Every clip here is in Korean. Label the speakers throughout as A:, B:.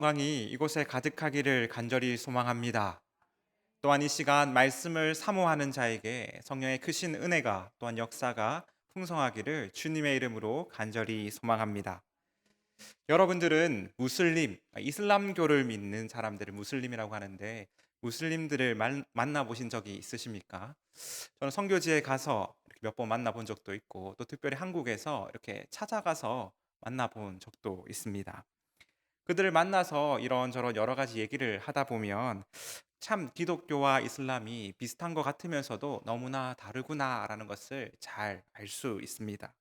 A: 영광이 이곳에 가득하기를 간절히 소망합니다. 또한 이 시간 말씀을 사모하는 자에게 성령의 크신 은혜가 또한 역사가 풍성하기를 주님의 이름으로 간절히 소망합니다. 여러분들은 이슬람교를 믿는 사람들을 무슬림이라고 하는데 무슬림들을 만나보신 적이 있으십니까? 저는 선교지에 가서 이렇게 몇 번 만나본 적도 있고 또 특별히 한국에서 이렇게 찾아가서 만나본 적도 있습니다. 그들을 만나서 이런저런 여러 가지 얘기를 하다 보면 참 기독교와 이슬람이 비슷한 것 같으면서도 너무나 다르구나라는 것을 잘 알 수 있습니다.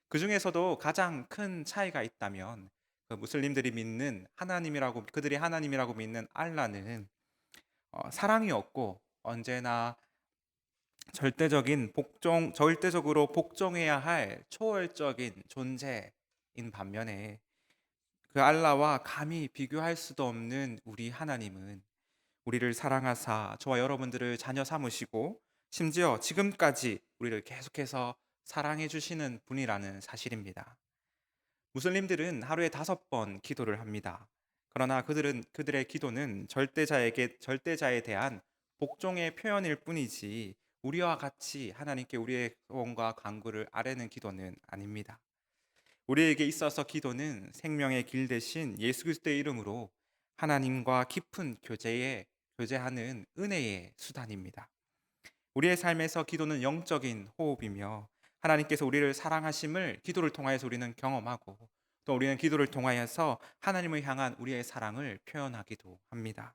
A: 그중에서도 가장 큰 차이가 있다면 그 무슬림들이 믿는 하나님이라고 그들이 하나님이라고 믿는 알라는 사랑이 없고 언제나 절대적으로 복종해야 할 초월적인 존재인 반면에 그 알라와 감히 비교할 수도 없는 우리 하나님은 우리를 사랑하사 저와 여러분들을 자녀 삼으시고 심지어 지금까지 우리를 계속해서 사랑해 주시는 분이라는 사실입니다. 무슬림들은 하루에 5번 기도를 합니다. 그러나 그들의 기도는 절대자에 대한 복종의 표현일 뿐이지 우리와 같이 하나님께 우리의 소원과 간구를 아뢰는 기도는 아닙니다. 우리에게 있어서 기도는 생명의 길 대신 예수 그리스도의 이름으로 하나님과 깊은 교제하는 은혜의 수단입니다. 우리의 삶에서 기도는 영적인 호흡이며 하나님께서 우리를 사랑하심을 기도를 통하여서 우리는 경험하고 또 우리는 기도를 통하여서 하나님을 향한 우리의 사랑을 표현하기도 합니다.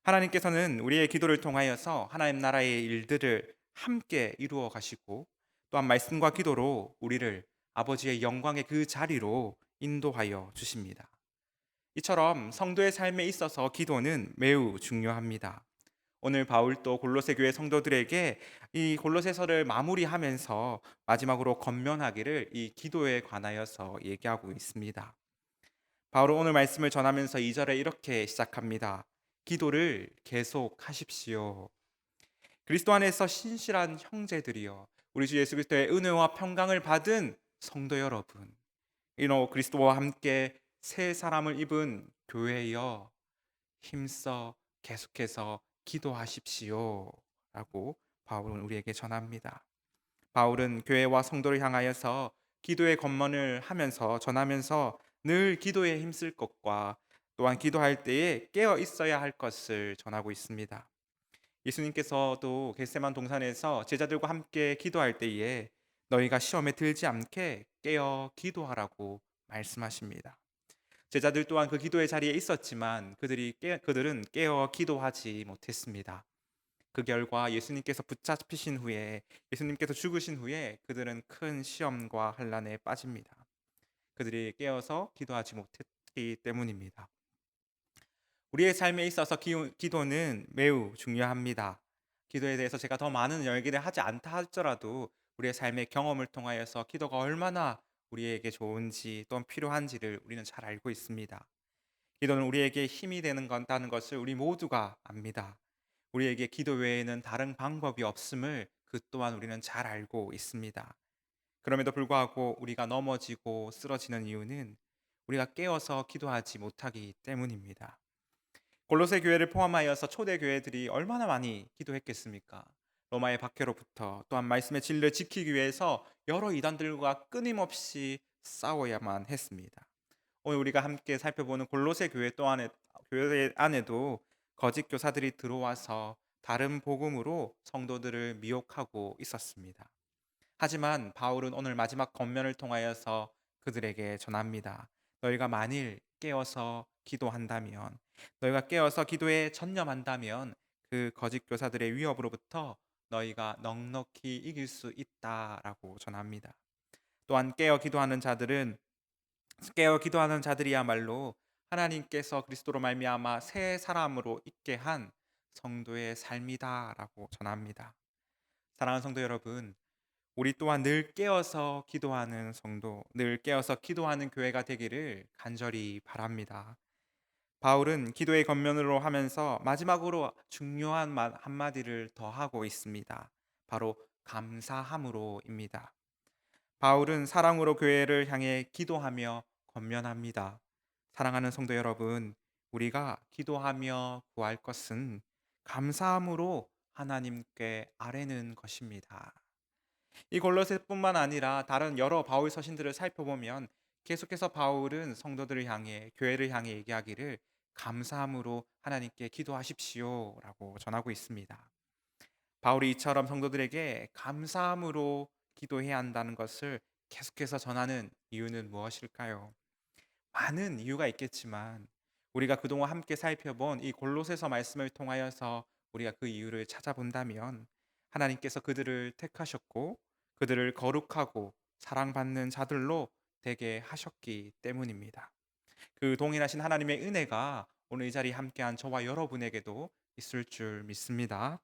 A: 하나님께서는 우리의 기도를 통하여서 하나님 나라의 일들을 함께 이루어 가시고 또한 말씀과 기도로 우리를 아버지의 영광의 그 자리로 인도하여 주십니다. 이처럼 성도의 삶에 있어서 기도는 매우 중요합니다. 오늘 바울도 골로새 교회 성도들에게 이 골로새서를 마무리하면서 마지막으로 권면하기를 이 기도에 관하여서 얘기하고 있습니다. 바울은 오늘 말씀을 전하면서 2절에 이렇게 시작합니다. 기도를 계속하십시오. 그리스도 안에서 신실한 형제들이여, 우리 주 예수 그리스도의 은혜와 평강을 받은 성도 여러분, 이노 그리스도와 함께 새 사람을 입은 교회여, 힘써 계속해서 기도하십시오 라고 바울은 우리에게 전합니다. 바울은 교회와 성도를 향하여서 기도의 권면을 전하면서 늘 기도에 힘쓸 것과 또한 기도할 때에 깨어 있어야 할 것을 전하고 있습니다. 예수님께서도 겟세만 동산에서 제자들과 함께 기도할 때에 너희가 시험에 들지 않게 깨어 기도하라고 말씀하십니다. 제자들 또한 그 기도의 자리에 있었지만 그들은 깨어 기도하지 못했습니다. 그 결과 예수님께서 죽으신 후에 그들은 큰 시험과 환난에 빠집니다. 그들이 깨어서 기도하지 못했기 때문입니다. 우리의 삶에 있어서 기도는 매우 중요합니다. 기도에 대해서 제가 더 많은 열기를 하지 않다 할지라도 우리의 삶의 경험을 통하여서 기도가 얼마나 우리에게 좋은지 또는 필요한지를 우리는 잘 알고 있습니다. 기도는 우리에게 힘이 되는 다는 것을 우리 모두가 압니다. 우리에게 기도 외에는 다른 방법이 없음을 그 또한 우리는 잘 알고 있습니다. 그럼에도 불구하고 우리가 넘어지고 쓰러지는 이유는 우리가 깨어서 기도하지 못하기 때문입니다. 골로새 교회를 포함하여서 초대 교회들이 얼마나 많이 기도했겠습니까? 로마의 박해로부터 또한 말씀의 진리를 지키기 위해서 여러 이단들과 끊임없이 싸워야만 했습니다. 오늘 우리가 함께 살펴보는 골로새 교회 안에도 거짓 교사들이 들어와서 다른 복음으로 성도들을 미혹하고 있었습니다. 하지만 바울은 오늘 마지막 권면을 통하여서 그들에게 전합니다. 너희가 만일 깨어서 기도한다면, 너희가 깨어서 기도에 전념한다면 그 거짓 교사들의 위협으로부터 너희가 넉넉히 이길 수 있다라고 전합니다. 또한 깨어 기도하는 자들이야말로 하나님께서 그리스도로 말미암아 새 사람으로 있게 한 성도의 삶이다라고 전합니다. 사랑하는 성도 여러분, 우리 또한 늘 깨어서 기도하는 성도, 늘 깨어서 기도하는 교회가 되기를 간절히 바랍니다. 바울은 기도의 권면으로 하면서 마지막으로 중요한 말 한마디를 더 하고 있습니다. 바로 감사함으로입니다. 바울은 사랑으로 교회를 향해 기도하며 권면합니다. 사랑하는 성도 여러분, 우리가 기도하며 구할 것은 감사함으로 하나님께 아뢰는 것입니다. 이 골로새뿐만 아니라 다른 여러 바울 서신들을 살펴보면 계속해서 바울은 성도들을 향해 교회를 향해 얘기하기를 감사함으로 하나님께 기도하십시오라고 전하고 있습니다. 바울이 이처럼 성도들에게 감사함으로 기도해야 한다는 것을 계속해서 전하는 이유는 무엇일까요? 많은 이유가 있겠지만 우리가 그동안 함께 살펴본 이 골로새서 말씀을 통하여서 우리가 그 이유를 찾아본다면 하나님께서 그들을 택하셨고 그들을 거룩하고 사랑받는 자들로 되게 하셨기 때문입니다. 그 동일하신 하나님의 은혜가 오늘 이 자리에 함께한 저와 여러분에게도 있을 줄 믿습니다.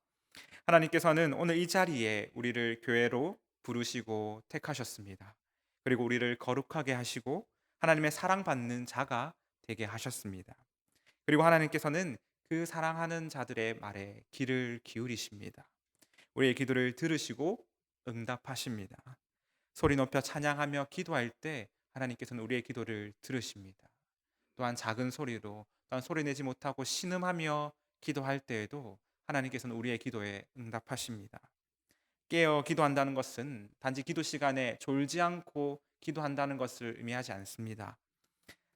A: 하나님께서는 오늘 이 자리에 우리를 교회로 부르시고 택하셨습니다. 그리고 우리를 거룩하게 하시고 하나님의 사랑받는 자가 되게 하셨습니다. 그리고 하나님께서는 그 사랑하는 자들의 말에 귀를 기울이십니다. 우리의 기도를 들으시고 응답하십니다. 소리 높여 찬양하며 기도할 때 하나님께서는 우리의 기도를 들으십니다. 또한 작은 소리로 또한 소리 내지 못하고 신음하며 기도할 때에도 하나님께서는 우리의 기도에 응답하십니다. 깨어 기도한다는 것은 단지 기도 시간에 졸지 않고 기도한다는 것을 의미하지 않습니다.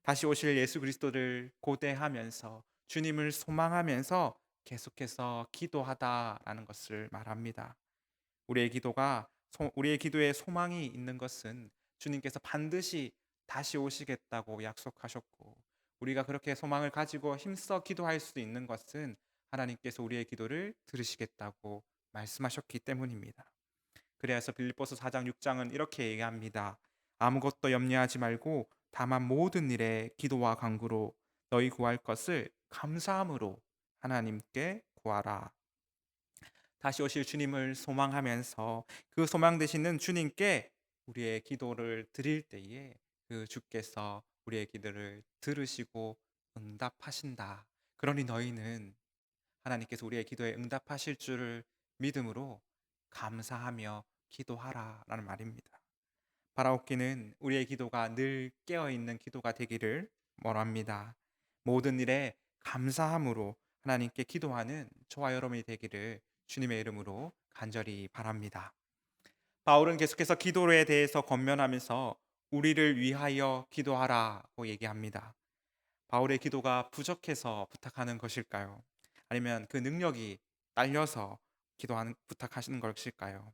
A: 다시 오실 예수 그리스도를 고대하면서 주님을 소망하면서 계속해서 기도하다라는 것을 말합니다. 우리의 기도에 소망이 있는 것은 주님께서 반드시 다시 오시겠다고 약속하셨고 우리가 그렇게 소망을 가지고 힘써 기도할 수 있는 것은 하나님께서 우리의 기도를 들으시겠다고 말씀하셨기 때문입니다. 그래서 빌립보서 4장 6장은 이렇게 얘기합니다. 아무것도 염려하지 말고 다만 모든 일에 기도와 간구로 너희 구할 것을 감사함으로 하나님께 구하라. 다시 오실 주님을 소망하면서 그 소망 되시는 주님께 우리의 기도를 드릴 때에 그 주께서 우리의 기도를 들으시고 응답하신다. 그러니 너희는 하나님께서 우리의 기도에 응답하실 줄을 믿음으로 감사하며 기도하라라는 말입니다. 바라옵기는 우리의 기도가 늘 깨어있는 기도가 되기를 원합니다. 모든 일에 감사함으로 하나님께 기도하는 저와 여러분이 되기를 주님의 이름으로 간절히 바랍니다. 바울은 계속해서 기도에 대해서 권면하면서 우리를 위하여 기도하라고 얘기합니다. 바울의 기도가 부족해서 부탁하는 것일까요? 아니면 그 능력이 딸려서 부탁하시는 것일까요?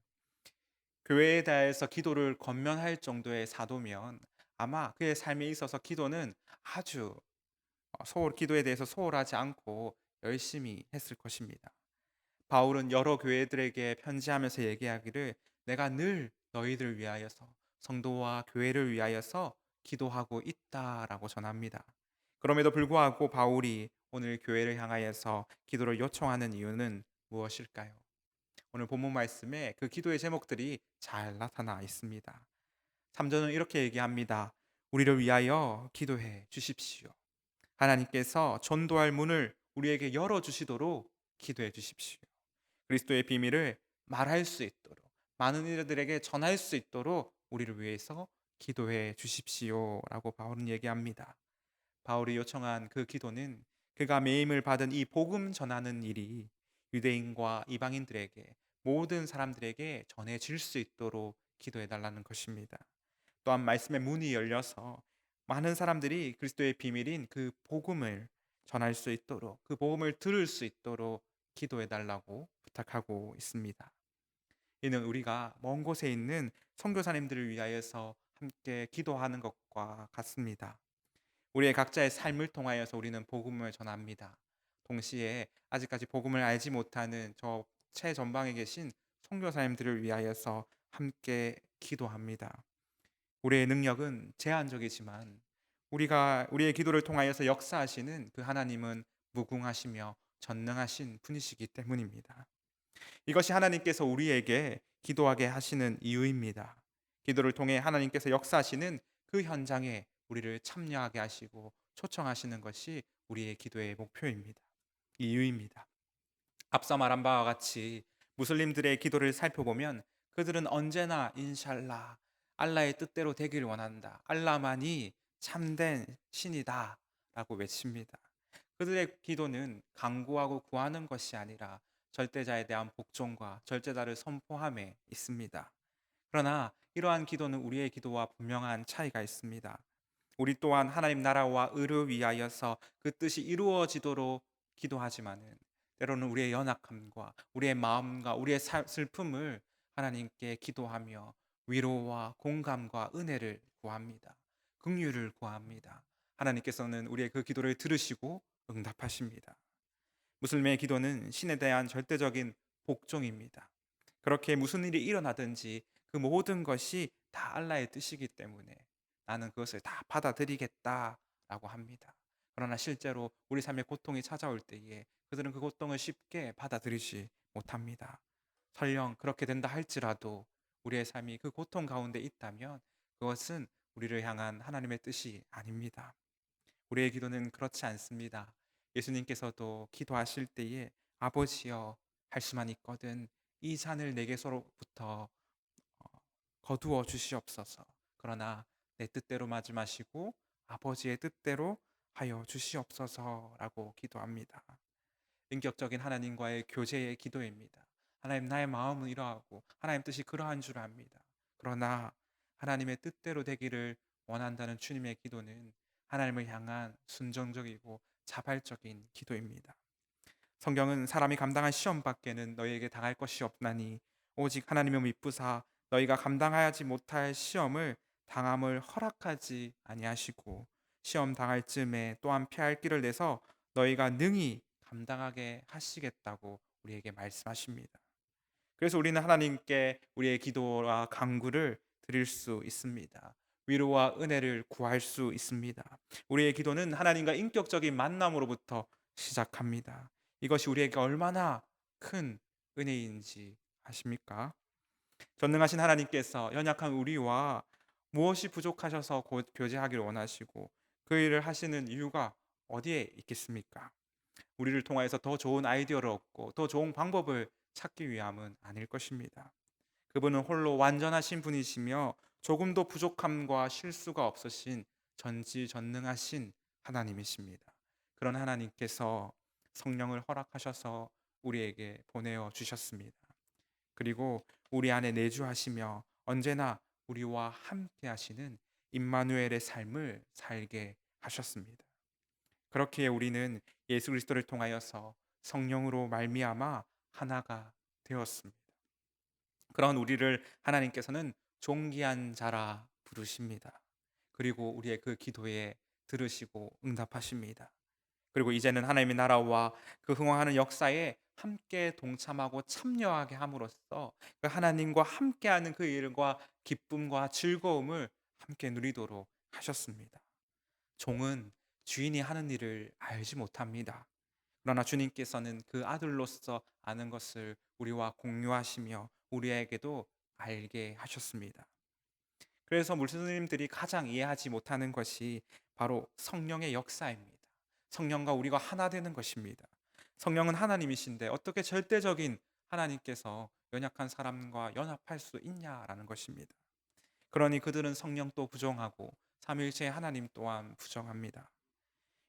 A: 교회에 대해서 기도를 권면할 정도의 사도면 아마 그의 삶에 있어서 기도는 아주 기도에 대해서 소홀하지 않고 열심히 했을 것입니다. 바울은 여러 교회들에게 편지하면서 얘기하기를 내가 늘 너희들 위하여서 성도와 교회를 위하여서 기도하고 있다라고 전합니다. 그럼에도 불구하고 바울이 오늘 교회를 향하여서 기도를 요청하는 이유는 무엇일까요? 오늘 본문 말씀에 그 기도의 제목들이 잘 나타나 있습니다. 3절은 이렇게 얘기합니다. 우리를 위하여 기도해 주십시오. 하나님께서 전도할 문을 우리에게 열어 주시도록 기도해 주십시오. 그리스도의 비밀을 말할 수 있도록 많은 이들에게 전할 수 있도록 우리를 위해서 기도해 주십시오라고 바울은 얘기합니다. 바울이 요청한 그 기도는 그가 매임을 받은 이 복음 전하는 일이 유대인과 이방인들에게 모든 사람들에게 전해질 수 있도록 기도해 달라는 것입니다. 또한 말씀의 문이 열려서 많은 사람들이 그리스도의 비밀인 그 복음을 전할 수 있도록 그 복음을 들을 수 있도록 기도해 달라고 부탁하고 있습니다. 이는 우리가 먼 곳에 있는 선교사님들을 위하여서 함께 기도하는 것과 같습니다. 우리의 각자의 삶을 통하여서 우리는 복음을 전합니다. 동시에 아직까지 복음을 알지 못하는 저 최전방에 계신 선교사님들을 위하여서 함께 기도합니다. 우리의 능력은 제한적이지만 우리의 기도를 통하여서 역사하시는 그 하나님은 무궁하시며 전능하신 분이시기 때문입니다. 이것이 하나님께서 우리에게 기도하게 하시는 이유입니다. 기도를 통해 하나님께서 역사하시는 그 현장에 우리를 참여하게 하시고 초청하시는 것이 우리의 기도의 목표입니다. 이유입니다. 앞서 말한 바와 같이 무슬림들의 기도를 살펴보면 그들은 언제나 인샬라 알라의 뜻대로 되기를 원한다. 알라만이 참된 신이다. 라고 외칩니다. 그들의 기도는 간구하고 구하는 것이 아니라 절대자에 대한 복종과 절대자를 선포함에 있습니다. 그러나 이러한 기도는 우리의 기도와 분명한 차이가 있습니다. 우리 또한 하나님 나라와 의를 위하여서 그 뜻이 이루어지도록 기도하지만은 때로는 우리의 연약함과 우리의 마음과 우리의 슬픔을 하나님께 기도하며 위로와 공감과 은혜를 구합니다. 긍휼을 구합니다. 하나님께서는 우리의 그 기도를 들으시고 응답하십니다. 무슬림의 기도는 신에 대한 절대적인 복종입니다. 그렇게 무슨 일이 일어나든지 그 모든 것이 다 알라의 뜻이기 때문에 나는 그것을 다 받아들이겠다라고 합니다. 그러나 실제로 우리 삶에 고통이 찾아올 때에 그들은 그 고통을 쉽게 받아들이지 못합니다. 설령 그렇게 된다 할지라도 우리의 삶이 그 고통 가운데 있다면 그것은 우리를 향한 하나님의 뜻이 아닙니다. 우리의 기도는 그렇지 않습니다. 예수님께서도 기도하실 때에 아버지여 할 수만 있거든 이 잔을 내게서로부터 거두어 주시옵소서. 그러나 내 뜻대로 하지 마시고 아버지의 뜻대로 하여 주시옵소서라고 기도합니다. 인격적인 하나님과의 교제의 기도입니다. 하나님 나의 마음은 이러하고 하나님 뜻이 그러한 줄 압니다. 그러나 하나님의 뜻대로 되기를 원한다는 주님의 기도는 하나님을 향한 순종적이고 자발적인 기도입니다. 성경은 사람이 감당한 시험 밖에는 너희에게 당할 것이 없나니 오직 하나님을 믿부사 너희가 감당하지 못할 시험을 당함을 허락하지 아니하시고 시험 당할 즈음에 또한 피할 길을 내서 너희가 능히 감당하게 하시겠다고 우리에게 말씀하십니다. 그래서 우리는 하나님께 우리의 기도와 간구를 드릴 수 있습니다. 위로와 은혜를 구할 수 있습니다. 우리의 기도는 하나님과 인격적인 만남으로부터 시작합니다. 이것이 우리에게 얼마나 큰 은혜인지 아십니까? 전능하신 하나님께서 연약한 우리와 무엇이 부족하셔서 곧 교제하기를 원하시고 그 일을 하시는 이유가 어디에 있겠습니까? 우리를 통하여서 더 좋은 아이디어를 얻고 더 좋은 방법을 찾기 위함은 아닐 것입니다. 그분은 홀로 완전하신 분이시며 조금도 부족함과 실수가 없으신 전지전능하신 하나님이십니다. 그런 하나님께서 성령을 허락하셔서 우리에게 보내어 주셨습니다. 그리고 우리 안에 내주하시며 언제나 우리와 함께 하시는 임마누엘의 삶을 살게 하셨습니다. 그렇기에 우리는 예수 그리스도를 통하여서 성령으로 말미암아 하나가 되었습니다. 그런 우리를 하나님께서는 존귀한 자라 부르십니다. 그리고 우리의 그 기도에 들으시고 응답하십니다. 그리고 이제는 하나님의 나라와 그 흥황하는 역사에 함께 동참하고 참여하게 함으로써 그 하나님과 함께하는 그 일과 기쁨과 즐거움을 함께 누리도록 하셨습니다. 종은 주인이 하는 일을 알지 못합니다. 그러나 주님께서는 그 아들로서 아는 것을 우리와 공유하시며 우리에게도 알게 하셨습니다. 그래서 무슬림들이 가장 이해하지 못하는 것이 바로 성령의 역사입니다. 성령과 우리가 하나 되는 것입니다. 성령은 하나님이신데 어떻게 절대적인 하나님께서 연약한 사람과 연합할 수 있냐라는 것입니다. 그러니 그들은 성령도 부정하고 삼위일체의 하나님 또한 부정합니다.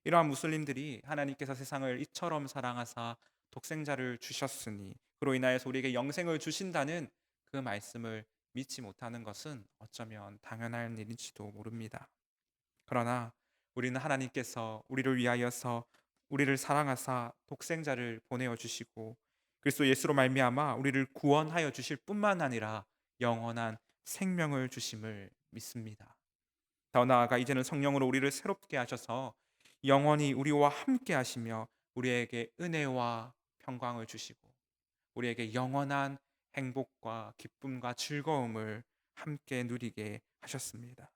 A: 이러한 무슬림들이 하나님께서 세상을 이처럼 사랑하사 독생자를 주셨으니 그로 인하여서 우리에게 영생을 주신다는 그 말씀을 믿지 못하는 것은 어쩌면 당연한 일인지도 모릅니다. 그러나 우리는 하나님께서 우리를 위하여서 우리를 사랑하사 독생자를 보내어 주시고 그리스도 예수로 말미암아 우리를 구원하여 주실 뿐만 아니라 영원한 생명을 주심을 믿습니다. 더 나아가 이제는 성령으로 우리를 새롭게 하셔서 영원히 우리와 함께 하시며 우리에게 은혜와 평강을 주시고 우리에게 영원한 행복과 기쁨과 즐거움을 함께 누리게 하셨습니다.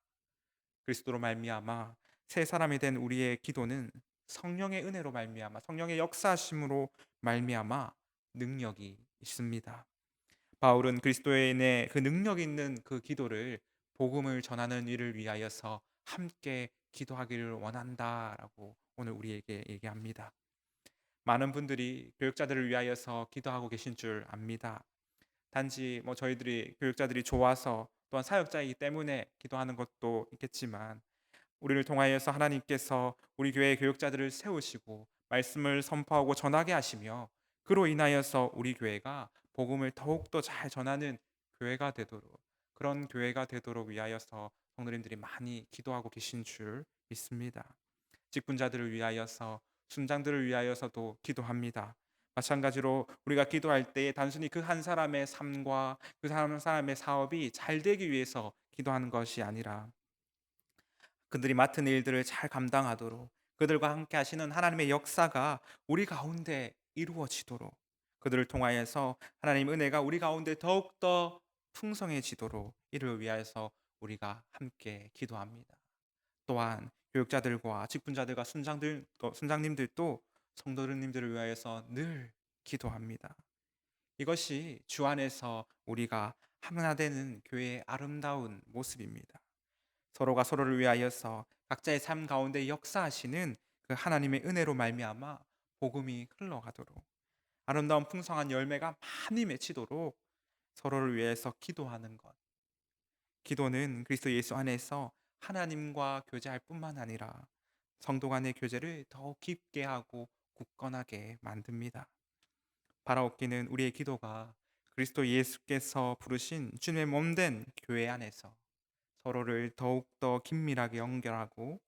A: 그리스도로 말미암아 새 사람이 된 우리의 기도는 성령의 은혜로 말미암아 성령의 역사하심으로 말미암아 능력이 있습니다. 바울은 그리스도인의 그 능력 있는 그 기도를 복음을 전하는 일을 위하여서 함께 기도하기를 원한다라고 오늘 우리에게 얘기합니다. 많은 분들이 교육자들을 위하여서 기도하고 계신 줄 압니다. 단지 저희들이 교육자들이 좋아서 또한 사역자이기 때문에 기도하는 것도 있겠지만 우리를 통하여서 하나님께서 우리 교회 교육자들을 세우시고 말씀을 선포하고 전하게 하시며 그로 인하여서 우리 교회가 복음을 더욱더 잘 전하는 교회가 되도록, 그런 교회가 되도록 위하여서 성도님들이 많이 기도하고 계신 줄 믿습니다. 직분자들을 위하여서, 순장들을 위하여서도 기도합니다. 마찬가지로 우리가 기도할 때 단순히 그 한 사람의 삶과 그 한 사람의 사업이 잘 되기 위해서 기도하는 것이 아니라 그들이 맡은 일들을 잘 감당하도록, 그들과 함께 하시는 하나님의 역사가 우리 가운데 이루어지도록, 그들을 통하여서 하나님 은혜가 우리 가운데 더욱더 풍성해지도록, 이를 위하여서 우리가 함께 기도합니다. 또한 교육자들과 직분자들과 순장님들도 성도님들을 위하여서 늘 기도합니다. 이것이 주 안에서 우리가 하나 되는 교회의 아름다운 모습입니다. 서로가 서로를 위하여서 각자의 삶 가운데 역사하시는 그 하나님의 은혜로 말미암아 복음이 흘러가도록, 아름다운 풍성한 열매가 많이 맺히도록 서로를 위해서 기도하는 것. 기도는 그리스도 예수 안에서 하나님과 교제할 뿐만 아니라 성도 간의 교제를 더 깊게 하고 굳건하게 만듭니다. 바라옵기는 우리의 기도가 그리스도 예수께서 부르신 주님의 몸된 교회 안에서 서로를 더욱더 긴밀하게 연결하고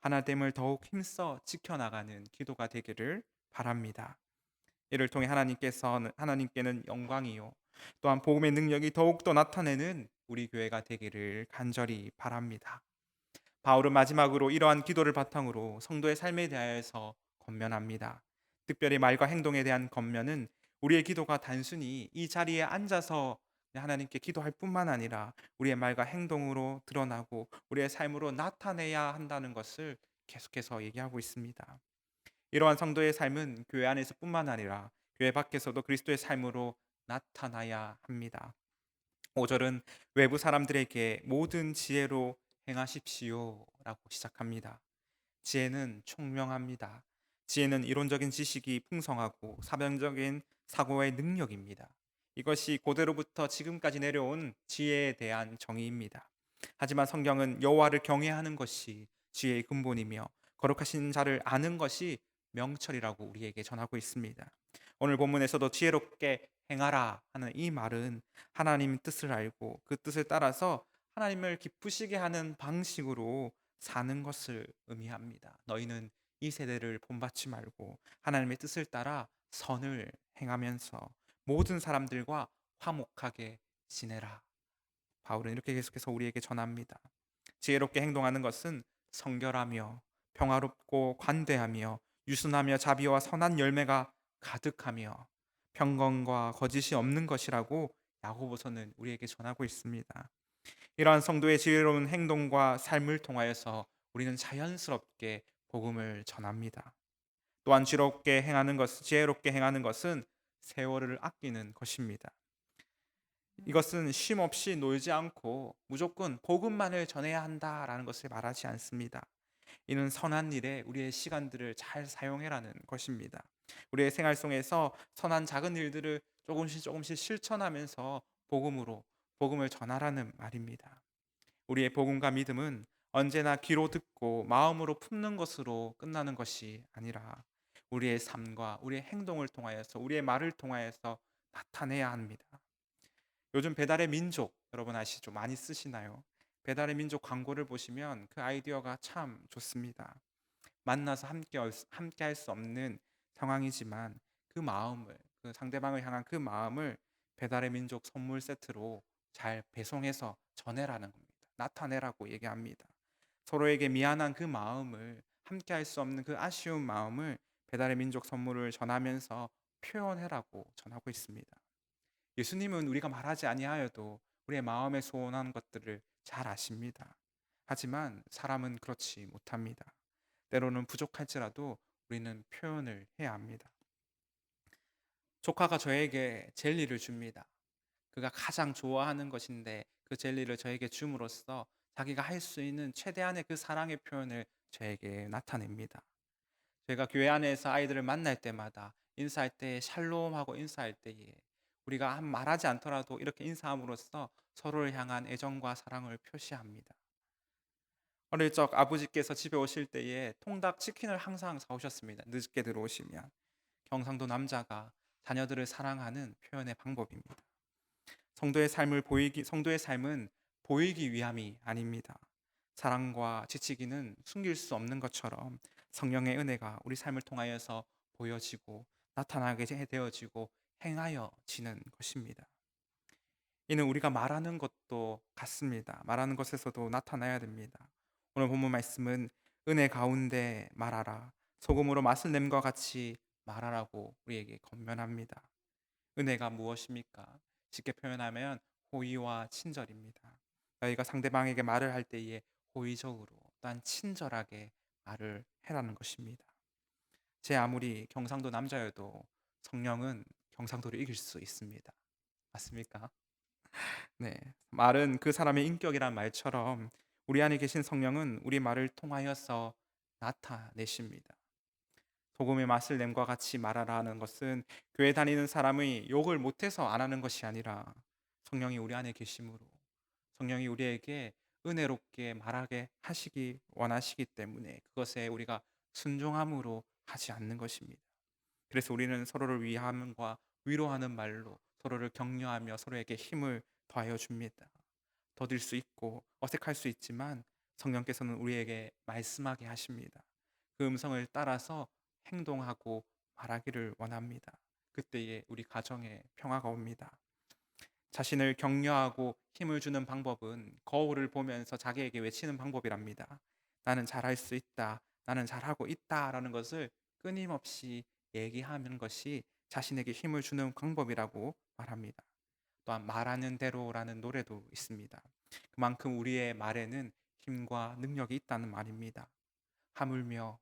A: 하나됨을 더욱 힘써 지켜나가는 기도가 되기를 바랍니다. 이를 통해 하나님께는 영광이요 또한 복음의 능력이 더욱더 나타내는 우리 교회가 되기를 간절히 바랍니다. 바울은 마지막으로 이러한 기도를 바탕으로 성도의 삶에 대하여서 권면합니다. 특별히 말과 행동에 대한 권면은 우리의 기도가 단순히 이 자리에 앉아서 하나님께 기도할 뿐만 아니라 우리의 말과 행동으로 드러나고 우리의 삶으로 나타내야 한다는 것을 계속해서 얘기하고 있습니다. 이러한 성도의 삶은 교회 안에서뿐만 아니라 교회 밖에서도 그리스도의 삶으로 나타나야 합니다. 5절은 외부 사람들에게 모든 지혜로 행하십시오라고 시작합니다. 지혜는 총명합니다. 지혜는 이론적인 지식이 풍성하고 사변적인 사고의 능력입니다. 이것이 고대로부터 지금까지 내려온 지혜에 대한 정의입니다. 하지만 성경은 여호와를 경외하는 것이 지혜의 근본이며 거룩하신 자를 아는 것이 명철이라고 우리에게 전하고 있습니다. 오늘 본문에서도 지혜롭게 행하라 하는 이 말은 하나님 뜻을 알고 그 뜻을 따라서 하나님을 기쁘시게 하는 방식으로 사는 것을 의미합니다. 너희는 이 세대를 본받지 말고 하나님의 뜻을 따라 선을 행하면서 모든 사람들과 화목하게 지내라. 바울은 이렇게 계속해서 우리에게 전합니다. 지혜롭게 행동하는 것은 성결하며 평화롭고 관대하며 유순하며 자비와 선한 열매가 가득하며 평건과 거짓이 없는 것이라고 야고보서는 우리에게 전하고 있습니다. 이러한 성도의 지혜로운 행동과 삶을 통하여서 우리는 자연스럽게 복음을 전합니다. 또한 지혜롭게 행하는 것은 세월을 아끼는 것입니다. 이것은 쉼 없이 놀지 않고 무조건 복음만을 전해야 한다라는 것을 말하지 않습니다. 이는 선한 일에 우리의 시간들을 잘 사용해라는 것입니다. 우리의 생활 속에서 선한 작은 일들을 조금씩 실천하면서 복음을 전하라는 말입니다. 우리의 복음과 믿음은 언제나 귀로 듣고 마음으로 품는 것으로 끝나는 것이 아니라 우리의 삶과 우리의 행동을 통하여서 우리의 말을 통하여서 나타내야 합니다. 요즘 배달의 민족 여러분 아시죠? 많이 쓰시나요? 배달의 민족 광고를 보시면 그 아이디어가 참 좋습니다. 만나서 함께 할 수 없는 상황이지만 그 상대방을 향한 그 마음을 배달의 민족 선물 세트로 잘 배송해서 전해라는 겁니다. 나타내라고 얘기합니다. 서로에게 미안한 그 마음을, 함께 할 수 없는 그 아쉬운 마음을 배달의 민족 선물을 전하면서 표현해라고 전하고 있습니다. 예수님은 우리가 말하지 아니하여도 우리의 마음에 소원한 것들을 잘 아십니다. 하지만 사람은 그렇지 못합니다. 때로는 부족할지라도 우리는 표현을 해야 합니다. 조카가 저에게 젤리를 줍니다. 그가 가장 좋아하는 것인데 그 젤리를 저에게 줌으로써 자기가 할 수 있는 최대한의 그 사랑의 표현을 저에게 나타냅니다. 저희가 교회 안에서 아이들을 만날 때마다 인사할 때 샬롬하고 인사할 때에 우리가 말하지 않더라도 이렇게 인사함으로써 서로를 향한 애정과 사랑을 표시합니다. 어릴 적 아버지께서 집에 오실 때에 통닭 치킨을 항상 사오셨습니다. 늦게 들어오시면. 경상도 남자가 자녀들을 사랑하는 표현의 방법입니다. 성도의 삶은 보이기 위함이 아닙니다. 사랑과 지치기는 숨길 수 없는 것처럼 성령의 은혜가 우리 삶을 통하여서 보여지고 나타나게 되어지고 행하여지는 것입니다. 이는 우리가 말하는 것도 같습니다. 말하는 것에서도 나타나야 됩니다. 오늘 본문 말씀은 은혜 가운데 말하라, 소금으로 맛을 냄과 같이 말하라고 우리에게 권면합니다. 은혜가 무엇입니까? 쉽게 표현하면 호의와 친절입니다. 너희가 상대방에게 말을 할 때에 호의적으로 또한 친절하게 말을 해라는 것입니다. 제 아무리 경상도 남자여도 성령은 경상도를 이길 수 있습니다. 맞습니까? 네. 말은 그 사람의 인격이란 말처럼 우리 안에 계신 성령은 우리 말을 통하여서 나타내십니다. 소금의 맛을 냄과 같이 말하라 하는 것은 교회 다니는 사람의 욕을 못해서 안 하는 것이 아니라 성령이 우리 안에 계심으로 성령이 우리에게 은혜롭게 말하게 하시기 원하시기 때문에 그것에 우리가 순종함으로 하지 않는 것입니다. 그래서 우리는 서로를 위함과 위로하는 말로 서로를 격려하며 서로에게 힘을 더하여 줍니다. 더딜 수 있고 어색할 수 있지만 성령께서는 우리에게 말씀하게 하십니다. 그 음성을 따라서 행동하고 말하기를 원합니다. 그때에 우리 가정에 평화가 옵니다. 자신을 격려하고 힘을 주는 방법은 거울을 보면서 자기에게 외치는 방법이랍니다. 나는 잘할 수 있다. 나는 잘하고 있다라는 것을 끊임없이 얘기하는 것이 자신에게 힘을 주는 방법이라고 말합니다. 또한 말하는 대로라는 노래도 있습니다. 그만큼 우리의 말에는 힘과 능력이 있다는 말입니다. 하물며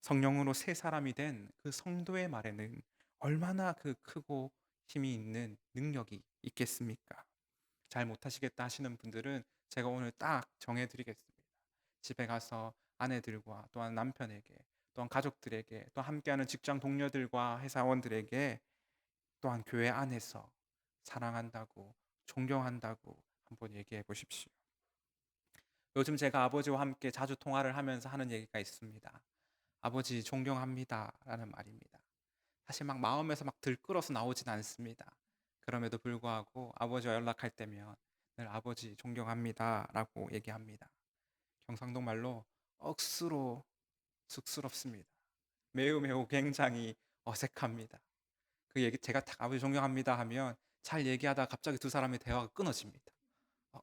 A: 성령으로 새 사람이 된 그 성도의 말에는 얼마나 그 크고 힘이 있는 능력이 있겠습니까? 잘 못하시겠다 하시는 분들은 제가 오늘 딱 정해드리겠습니다. 집에 가서 아내들과 또한 남편에게 또한 가족들에게 또 함께하는 직장 동료들과 회사원들에게 또한 교회 안에서 사랑한다고 존경한다고 한번 얘기해 보십시오. 요즘 제가 아버지와 함께 자주 통화를 하면서 하는 얘기가 있습니다. 아버지 존경합니다 라는 말입니다. 사실 막 마음에서 막 들끓어서 나오진 않습니다. 그럼에도 불구하고 아버지와 연락할 때면 늘 아버지 존경합니다 라고 얘기합니다. 경상도 말로 억수로 쑥스럽습니다. 매우 매우 굉장히 어색합니다. 그 얘기 제가 딱 아버지 존경합니다 하면 잘 얘기하다가 갑자기 두 사람의 대화가 끊어집니다. 어,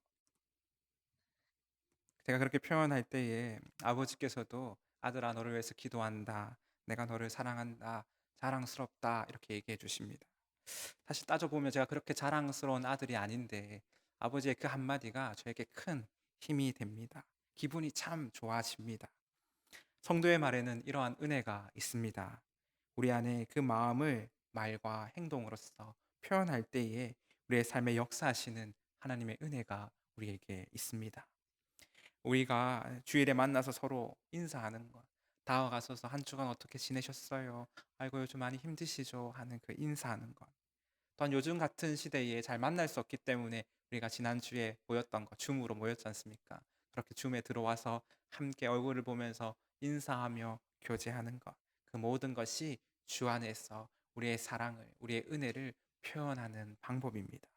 A: 제가 그렇게 표현할 때에 아버지께서도 아들아 너를 위해서 기도한다. 내가 너를 사랑한다. 자랑스럽다. 이렇게 얘기해 주십니다. 사실 따져보면 제가 그렇게 자랑스러운 아들이 아닌데 아버지의 그 한마디가 저에게 큰 힘이 됩니다. 기분이 참 좋아집니다. 성도의 말에는 이러한 은혜가 있습니다. 우리 안에 그 마음을 말과 행동으로써 표현할 때에 우리의 삶에 역사하시는 하나님의 은혜가 우리에게 있습니다. 우리가 주일에 만나서 서로 인사하는 것, 다가가서서 한 주간 어떻게 지내셨어요? 아이고 요즘 많이 힘드시죠? 하는 그 인사하는 것. 또한 요즘 같은 시대에 잘 만날 수 없기 때문에 우리가 지난주에 모였던 거, 줌으로 모였지 않습니까? 그렇게 줌에 들어와서 함께 얼굴을 보면서 인사하며 교제하는 것. 그 모든 것이 주 안에서 우리의 사랑을, 우리의 은혜를 표현하는 방법입니다.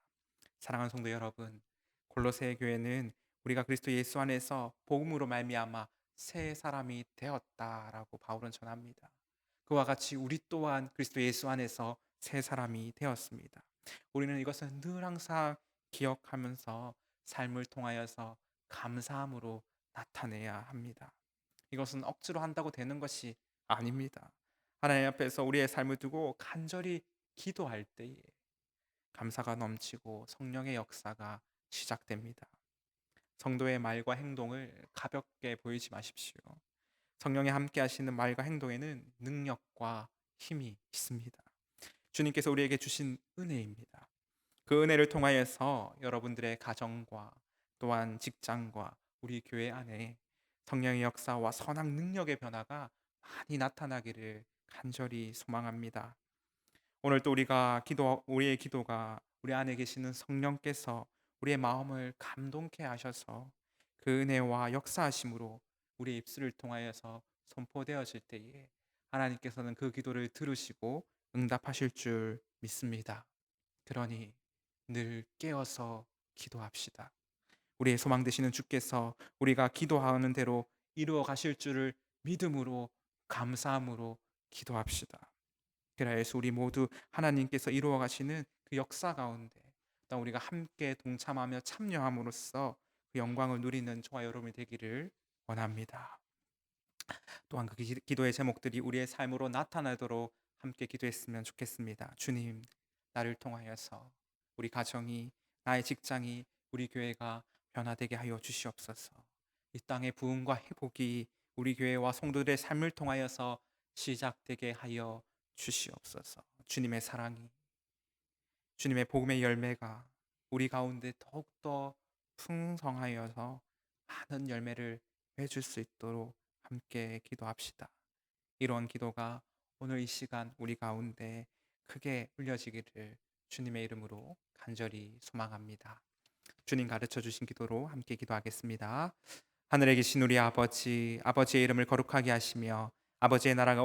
A: 사랑하는 성도 여러분, 골로새 교회는 우리가 그리스도 예수 안에서 복음으로 말미암아 새 사람이 되었다라고 바울은 전합니다. 그와 같이 우리 또한 그리스도 예수 안에서 새 사람이 되었습니다. 우리는 이것을 늘 항상 기억하면서 삶을 통하여서 감사함으로 나타내야 합니다. 이것은 억지로 한다고 되는 것이 아닙니다. 하나님 앞에서 우리의 삶을 두고 간절히 기도할 때에 감사가 넘치고 성령의 역사가 시작됩니다. 성도의 말과 행동을 가볍게 보이지 마십시오. 성령이 함께 하시는 말과 행동에는 능력과 힘이 있습니다. 주님께서 우리에게 주신 은혜입니다. 그 은혜를 통하여서 여러분들의 가정과 또한 직장과 우리 교회 안에 성령의 역사와 선한 능력의 변화가 많이 나타나기를 간절히 소망합니다. 오늘 또 우리의 기도가 우리 안에 계시는 성령께서 우리의 마음을 감동케 하셔서 그 은혜와 역사하심으로 우리의 입술을 통하여서 선포되어질 때에 하나님께서는 그 기도를 들으시고 응답하실 줄 믿습니다. 그러니 늘 깨어서 기도합시다. 우리의 소망 되시는 주께서 우리가 기도하는 대로 이루어 가실 줄을 믿음으로 감사함으로 기도합시다. 그래서 우리 모두 하나님께서 이루어 가시는 그 역사 가운데 또 우리가 함께 동참하며 참여함으로써 그 영광을 누리는 저와 여러분이 되기를 원합니다. 또한 그 기도의 제목들이 우리의 삶으로 나타나도록 함께 기도했으면 좋겠습니다. 주님, 나를 통하여서 우리 가정이, 나의 직장이, 우리 교회가 변화되게 하여 주시옵소서. 이 땅의 부흥과 회복이 우리 교회와 성도들의 삶을 통하여서 시작되게 하여 주시옵소서. 주님의 사랑이, 주님의 복음의 열매가 우리 가운데 더욱더 풍성하여서 많은 열매를 맺을 수 있도록 함께 기도합시다. 이러한 기도가 오늘 이 시간 우리 가운데 크게 울려지기를 주님의 이름으로 간절히 소망합니다. 주님 가르쳐 주신 기도로 함께 기도하겠습니다. 하늘에 계신 우리 아버지, 아버지의 이름을 거룩하게 하시며 아버지의 나라가